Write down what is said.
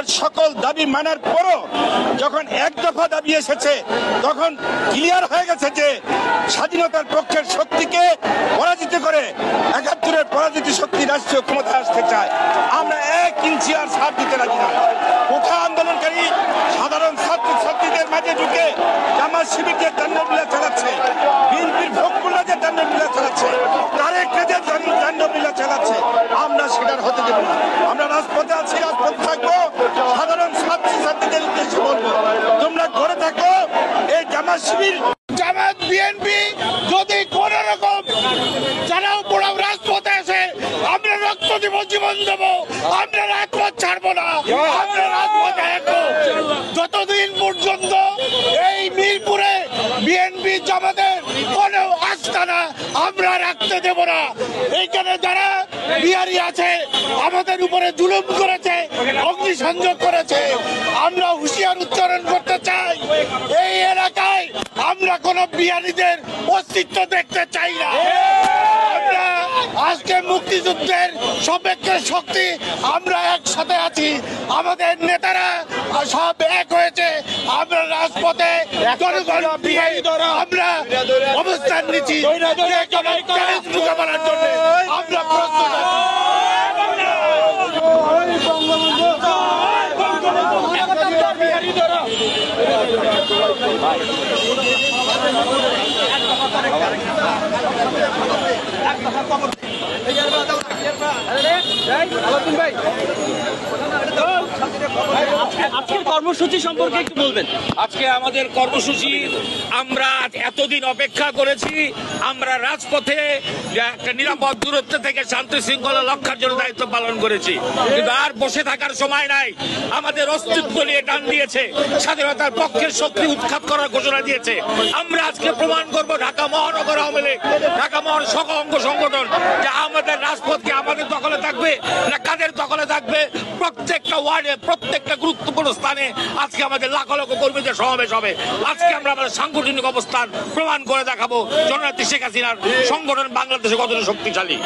আমাদের সকল দাবি মানার পরও যখন এক দফা দাবি এসেছে তখন ক্লিয়ার হয়ে গেছে যে স্বাধীনতার পক্ষের শক্তিকে পরাজিত করে ৭১-এর পরাজিত শক্তি রাষ্ট্রীয় ক্ষমতায় আসতে চায়। আমরা ১ ইঞ্চি আর ছাড় দিতে রাজি নয়। কোঠা আন্দোলনকারী সাধারণ ছাত্রছাত্রীদের মাঝে ঢুকে জামাত শিবির যে তাণ্ডবলীলা চালাচ্ছে, বিএনপির ভোগপুল্লা যে তাণ্ডবলীলা চালাচ্ছে, তারেক যে তাণ্ডবলীলা চালাচ্ছে, আমরা সেটার হতে দেব না। আমরা রাজপথে আছি, রাজপথে থাকবো। সাধারণ ছাত্রছাত্রীদের উদ্দেশ্যে বলবো, তোমরা ঘরে থাকো। এই জামাত শিবির, জামাত, বিএনপি যদি কোন রকম জানাও পোড়াও রাজপথে আসে, আমরা রক্ত দেব, জীবন দেব, আমরা রাজপথ ছাড়বো না। আমরা রাজপথে থাকবো যতদিন পর্যন্ত এই মিরপুরে বিএনপি জামাতের কোন আস্তানা আমরা রাখতে দেব না। এইখানে যারা বিহারি আছে, আমাদের উপরে জুলুম করেছে, অগ্নিসংযোগ করেছে, আমরা হুঁশিয়ার উচ্চারণ করতে চাই, এই এলাকায় আমরা কোন বিহারীদের অস্তিত্ব দেখতে চাই না। আমরা আজকে মুক্তিযুদ্ধের সপক্ষে শক্তি, আমরা একসাথে আছি, আমাদের নেতারা সব এক হয়েছে। আমরা রাজপথে জনগণ বিহারী দ্বারা আমরা অবস্থান নিচ্ছি, মোকাবেলার জন্য আমরা প্রস্তুত আছি। আজকের কর্মসূচি সম্পর্কে একটু বলবেন। আজকে আমাদের কর্মসূচি, আমরা এতদিন অপেক্ষা করেছি, আমরা রাজপথে একটা নিরাপদ দূরত্ব থেকে শান্তি শৃঙ্খলা রক্ষার জন্য দায়িত্ব পালন করেছি, কিন্তু আর বসে থাকার সময় নাই। আমাদের অস্তিত্ব নিয়ে টান দিয়েছে, স্বাধীনতার পক্ষের শক্তি উৎখাত করার ঘোষণা দিয়েছে। আমরা আজকে প্রমাণ করব, ঢাকা মহানগর আওয়ামী লীগ, ঢাকা মহানগর সহ অঙ্গ সংগঠন, যে আমাদের রাজপথকে আমাদের দখলে থাকবে না কাদের দখলে থাকবে। প্রত্যেকটা ওয়ার্ডে, প্রত্যেকটা গুরুত্বপূর্ণ স্থানে আজকে আমাদের লাখ লক্ষ কর্মীদের সমাবেশ হবে। আজকে আমরা আমাদের সাংগঠনিক অবস্থান প্রমাণ করে দেখাবো, জননেত্রী শেখ হাসিনার সংগঠন বাংলাদেশে কতটা শক্তিশালী।